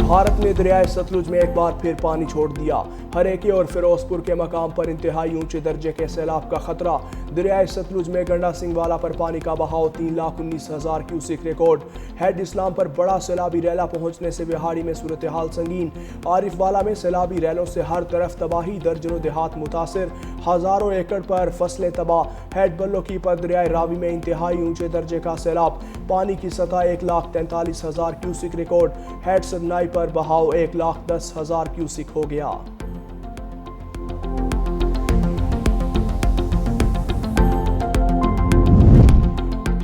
भारत ने दरियाए सतलुज में एक बार फिर पानी छोड़ दिया। हरेके और फिरोजपुर के मकाम पर इंतहाई ऊंचे दर्जे के सैलाब का खतरा। दरियाए सतलुज में गंडा सिंहवाला पर पानी का बहाव 3,19,000 क्यूसिक रिकॉर्ड। हेड इस्लाम पर बड़ा सैलाबी रैला पहुंचने से बिहाड़ी में सूरत हाल संगीन। आरिफवाला में सैलाबी रैलों से हर तरफ तबाही, दर्जनों देहात मुतासिर, हजारों एकड़ पर फसलें तबाह। हेड बल्लोकी पर दरियाए रावी में इंतहाई ऊंचे दर्जे का सैलाब, पानी की सतह 1,43,000 क्यूसिक रिकॉर्ड। हेड सदनाई पर बहाव 1,10,000 क्यूसिक हो गया।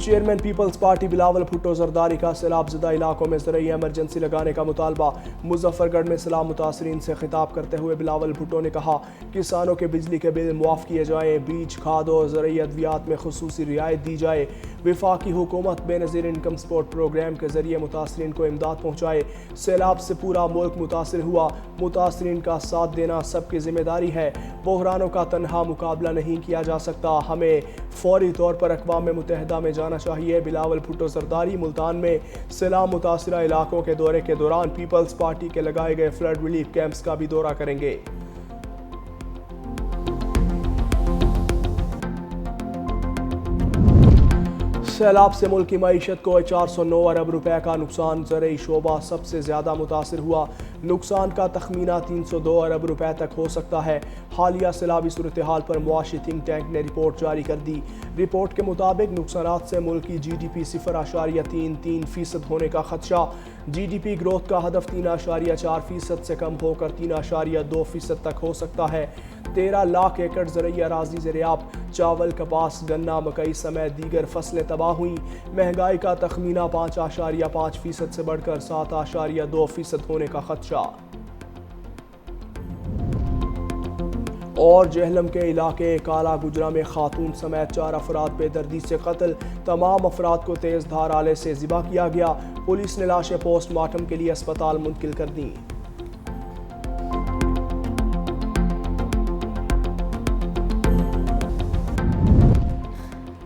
Chairman Peoples Party Bilawal Bhutto Zardari का सैलाब ज़दा इलाकों में ज़रूरी एमरजेंसी लगाने का मुतालबा। मुजफ्फरगढ़ में सैलाब मुतासरीन से खिताब करते हुए बिलावल भुट्टो ने कहा, किसानों के बिजली के बिल मुआफ़ किए जाएँ, बीज, खाद और ज़रूरी अद्वियात में खुसूसी रियायत दी जाए। वफाकी हुकूमत बेनज़ीर इनकम सपोर्ट प्रोग्राम के जरिए मुतासरीन को इमदाद पहुँचाए। सैलाब से पूरा मुल्क मुतासर हुआ, मुतासरीन का साथ देना सबकी जिम्मेदारी है। बहरानों का तनहा मुकाबला नहीं किया जा सकता, हमें फौरी तौर पर अक़वाम मुत्तहिदा में जाना चाहिए। बिलावल भुट्टो जरदारी मुल्तान में सैलाब मुतासरा इलाकों के दौरे के दौरान पीपल्स पार्टी के लगाए गए फ्लड रिलीफ कैंप्स का भी दौरा करेंगे। सैलाब से मुल्क की मईशत को 409 अरब रुपए का नुकसान। ज़रई शोबा सबसे ज़्यादा मुतासर हुआ, नुकसान का तखमीना 302 अरब रुपए तक हो सकता है। हालिया सैलाबी सूरत हाल पर मुआशी थिंक टैंक ने रिपोर्ट जारी कर दी। रिपोर्ट के मुताबिक नुकसानात से मुल्क की GDP 0.33% होने का खदशा। GDP ग्रोथ का हदफ 3.4% से कम होकर 3.2% तक हो सकता है। 13 लाख एकड़ ज़रई अराज़ी ज़ेर-ए-आब, चावल, कपास, गन्ना, मकई समेत दीगर फसलें तबाह हुई। महंगाई का तखमीना 5.5% से बढ़कर 7.2% होने का खदशा। और जेहलम के इलाके काला गुजरा में खातून समेत 4 अफराद बेदर्दी से कत्ल। तमाम अफराद को तेज धार आले से ज़िबा किया गया। पुलिस ने लाशें पोस्टमार्टम के लिए अस्पताल मुंतकिल कर दी।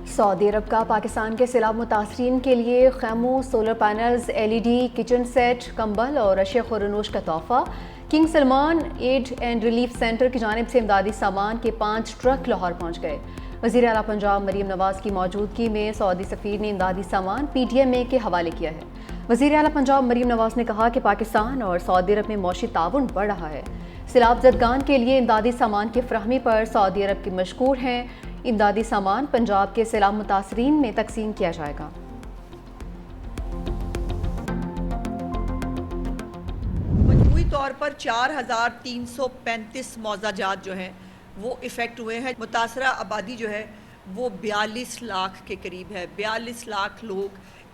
सऊदी अरब का पाकिस्तान के सैलाब मुतासरीन के लिए खैमों, solar panels, LED, kitchen set, कंबल और अशिया खुरनोश का तोहफा। King Salman aid and relief centre की जानिब से इमदादी सामान के 5 ट्रक लाहौर पहुँच गए। वज़ीर आला पंजाब मरीम नवाज़ की मौजूदगी में सऊदी सफ़ीर ने इमदादी सामान PTMA के हवाले किया है। वज़ीर आला पंजाब मरीम नवाज़ ने कहा कि पाकिस्तान और सऊदी अरब में मौशी ताउन बढ़ रहा है। सैलाब ज़दगान के लिए इमदादी सामान की फ़राहमी पर सऊदी अरब की मशकूर हैं। इमदादी सामान पंजाब के सैलाब मुतासरीन में तकसीम किया जाएगा। मजमूई तौर पर 4,335 मौज़ाजात जो हैं वो इफ़ेक्ट हुए हैं। मुतासरा आबादी जो है वो 42 लाख के करीब है। 42 लाख लोग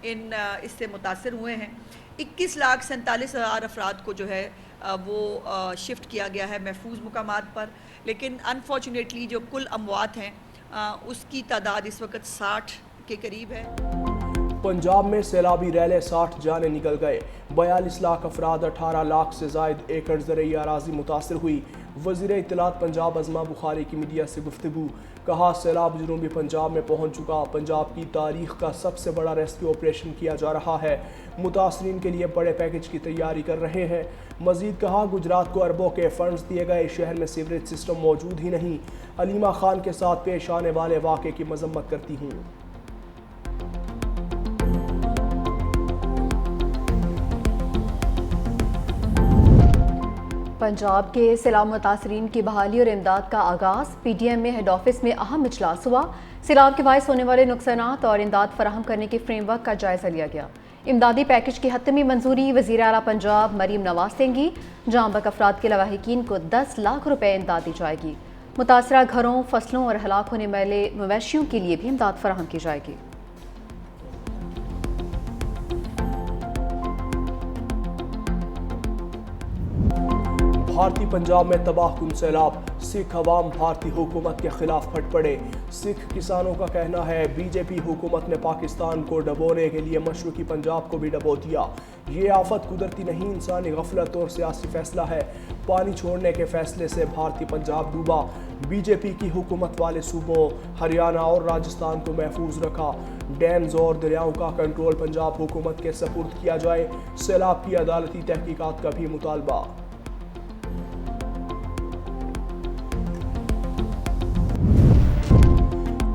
इससे मुतासर हुए हैं। 21,47,000 अफराद को जो है वो शिफ्ट किया गया है महफूज मुकामात पर। लेकिन अनफॉर्चुनेटली जो कुल अमवात हैं उसकी तादाद इस वक्त 60 के करीब है। पंजाब में सैलाबी रैले 60 जाने निकल गए। 42 लाख अफराद, 18 लाख से जायद एकड़ ज़रई अराज़ी मुतासर हुई। वज़ीर इत्तलात पंजाब अज़मा बुखारी की मीडिया से गुफ्तगू, कहा सैलाब जनूबी पंजाब में पहुँच चुका। पंजाब की तारीख का सबसे बड़ा रेस्क्यू ऑपरेशन किया जा रहा है। मुतासरीन के लिए बड़े पैकेज की तैयारी कर रहे हैं। मज़ीद कहा गुजरात को अरबों के फंड्स दिए गए, शहर में सीवरेज सिस्टम मौजूद ही नहीं। अलीमा खान के साथ पेश आने वाले वाक़े की मजम्मत करती हूँ। पंजाब के सैलाब मुतासरीन की बहाली और इमदाद का आगाज़। PTMA हेड ऑफिस में अहम इजलास हुआ। सैलाब के बायस होने वाले नुकसानात और इमदाद फराहम करने के फ्रेमवर्क का जायजा लिया गया। इमदादी पैकेज की हतमी मंजूरी वज़ीर आला पंजाब मरीम नवाज़ देंगी। जांबक अफराद के लवाहिकीन को 10 लाख रुपए इमदाद दी जाएगी। मुतासरा घरों, फसलों और हलाक होने वाले मवेशियों के लिए भी इमदाद फराहम की जाएगी। भारतीय पंजाब में तबाहकुन सैलाब, सिख अवाम भारतीय हुकूमत के खिलाफ फट पड़े। सिख किसानों का कहना है बीजेपी हुकूमत ने पाकिस्तान को डबोने के लिए मशरक़ी पंजाब को भी डबो दिया। ये आफत कुदरती नहीं, इंसानी गफलत और सियासी फैसला है। पानी छोड़ने के फैसले से भारतीय पंजाब डूबा। बीजेपी की हुकूमत वाले सूबों हरियाणा और राजस्थान को महफूज रखा। डैम्स और दरियाओं का कंट्रोल पंजाब हुकूमत के सपुर्द किया जाए। सैलाब की अदालती तहकीकात का भी मुतालबा।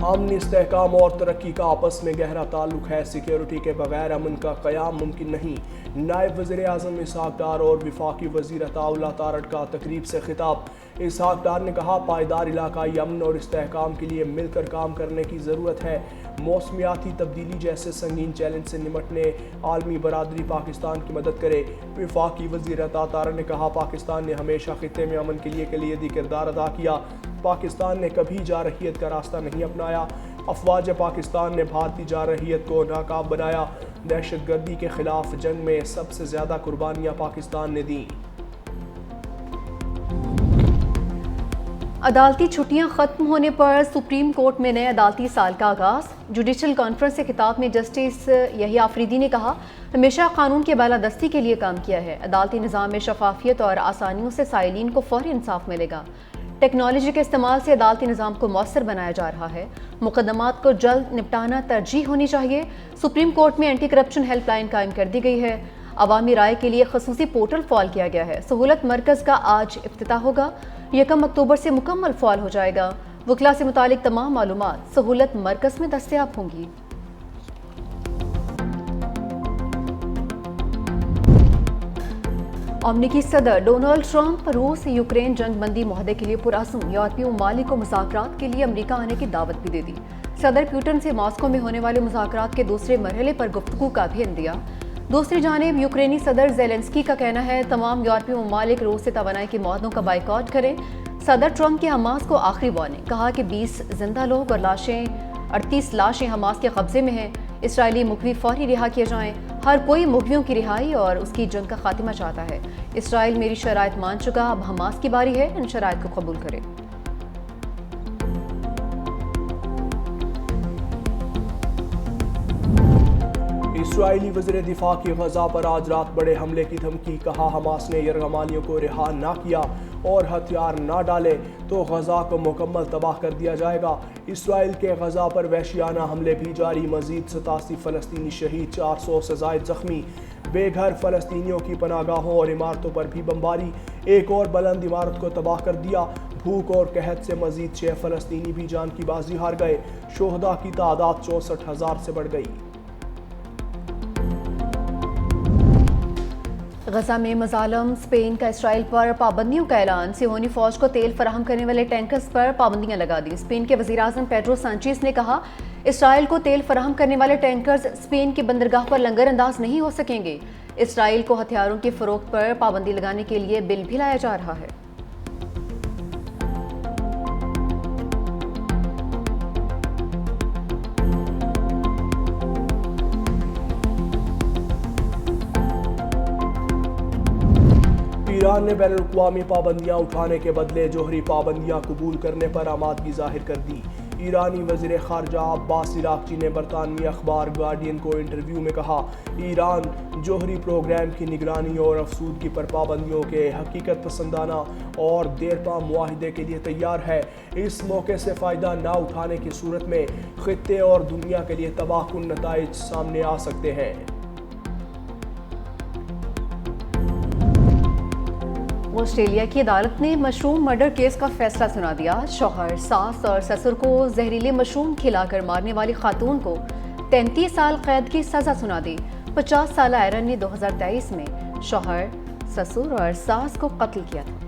अमन, इस्तेहकाम और तरक्की का आपस में गहरा ताल्लुक है। सिक्योरिटी के बगैर अमन का क़याम मुमकिन नहीं। नायब वज़ीर आज़म इसहाक डार और वफाकी वज़ीर अताउल्लाह तारड़ का तकरीब से खिताब। इसहाक डार ने कहा पायदार इलाकाई अमन और इस्तेहकाम के लिए मिलकर काम करने की ज़रूरत है। मौसमियाती तब्दीली जैसे संगीन चैलेंज से निमटने आलमी बरादरी पाकिस्तान की मदद करे। वफाकी वज़ीर अता तारड़ ने कहा पाकिस्तान ने हमेशा खित्ते में अमन के लिए कलीदी किरदार अदा किया। पाकिस्तान ने कभी जारहियत का रास्ता नहीं अपनाया। अफवाज पाकिस्तान ने भारतीय जारहियत को नाकाब बनाया। दहशतगर्दी के खिलाफ जंग में सबसे ज़्यादा कुर्बानियाँ पाकिस्तान ने दी। अदालती छुट्टियां खत्म होने पर सुप्रीम कोर्ट में नए अदालती साल का आगाज। जुडिशल कॉन्फ्रेंस से खिताब में जस्टिस यही आफरीदी ने कहा हमेशा कानून के बालादस्ती के लिए काम किया है। अदालती निज़ाम में शफाफियत और आसानियों से साइलिन को फौरी इंसाफ मिलेगा। टेक्नोलॉजी के इस्तेमाल से अदालती निज़ाम को मौसर बनाया जा रहा है। मुकदमात को जल्द निपटाना तरजीह होनी चाहिए। सुप्रीम कोर्ट में एंटी करप्शन हेल्पलाइन कायम कर दी गई है। अवामी राय के लिए खसूसी पोर्टल फॉल किया गया है। सहूलत मरकज़ का आज इफ्तिताह होगा। 1 अक्टूबर से मुकम्मल फॉल हो जाएगा। वकला से मुतालिक तमाम मालूमात सहूलत मरकज़ में दस्तयाब होंगी। अमरीकी सदर डोनाल्ड ट्रंप रूस यूक्रेन जंगबंदी मुआहदे के लिए पुरअज़्म यूरोपीय ममालिक को मुज़ाकरात के लिए अमरीका आने की दावत भी दे दी। सदर पुतिन से मॉस्को में होने वाले मुज़ाकरात के दूसरे मरहले पर गुफ्तगू का भी दिया। दूसरी जानिब यूक्रेनी सदर ज़ेलेंस्की का कहना है तमाम यूरोपीय ममालिक रूस से तवानाई के मुआहदों का बाइकआउट करें। सदर ट्रंप की हमास को आखिरी वार्निंग, कहा कि 20 जिंदा लोग और 38 लाशें हमास के कब्जे में हैं। इसराइली मुखवी फौरी रिहा किए जाएं। हर कोई मुखवियों की रिहाई और उसकी जंग का खात्मा चाहता है। इसराइल मेरी शराइत मान चुका, अब हमास की बारी है इन शराइत को कबूल करे। इसराइली वज़ीर दिफा की गजा पर आज रात बड़े हमले की धमकी, कहा हमास ने यरगमानियों को रिहा ना किया और हथियार ना डाले तो गजा को मुकम्मल तबाह कर दिया जाएगा। इसराइल के गजा पर वहशियाना हमले भी जारी। मजीद 87 फ़लस्तीनी शहीद, 400 से ज़ायद ज़ख्मी। बेघर फ़लस्तीनियों की पनागाहों और इमारतों पर भी बमबारी। एक और बुलंद इमारत को तबाह कर दिया। भूख और कहत से मजीद 6 फ़लस्तीनी भी जान की बाजी हार गए। शोहदा की तादाद 64,000 से बढ़ गई। गजा में मजालम, स्पेन का इसराइल पर पाबंदियों का ऐलान। सियोनी फौज को तेल फराहम करने वाले टैंकर्स पर पाबंदियां लगा दी। स्पेन के वज़ीर आज़म पेड्रो सांचेज ने कहा इसराइल को तेल फराहम करने वाले टैंकर्स स्पेन की बंदरगाह पर लंगर अंदाज नहीं हो सकेंगे। इसराइल को हथियारों की फरोख्त पर पाबंदी लगाने के लिए बिल भी लाया जा रहा है। ईरान ने बैनुल-अक़वामी पाबंदियां उठाने के बदले जोहरी पाबंदियां कबूल करने पर आमादगी जाहिर कर दी। ईरानी वज़ीर ख़ारजा अब्बास इराक़ची ने बरतानवी अखबार गार्डियन को इंटरव्यू में कहा ईरान जोहरी प्रोग्राम की निगरानी और अफसूदगी पर पाबंदियों के हकीकत पसंदाना और देरपा मुआहिदे के लिए तैयार है। इस मौके से फ़ायदा ना उठाने की सूरत में ख़ित्ते और दुनिया के लिए तबाहकुन नताइज सामने आ सकते हैं। ऑस्ट्रेलिया की अदालत ने मशरूम मर्डर केस का फैसला सुना दिया। शौहर, सास और ससुर को जहरीले मशरूम खिलाकर मारने वाली खातून को 33 साल कैद की सजा सुना दी। 50 साल आयरन ने 2023 में शौहर, ससुर और सास को कत्ल किया था।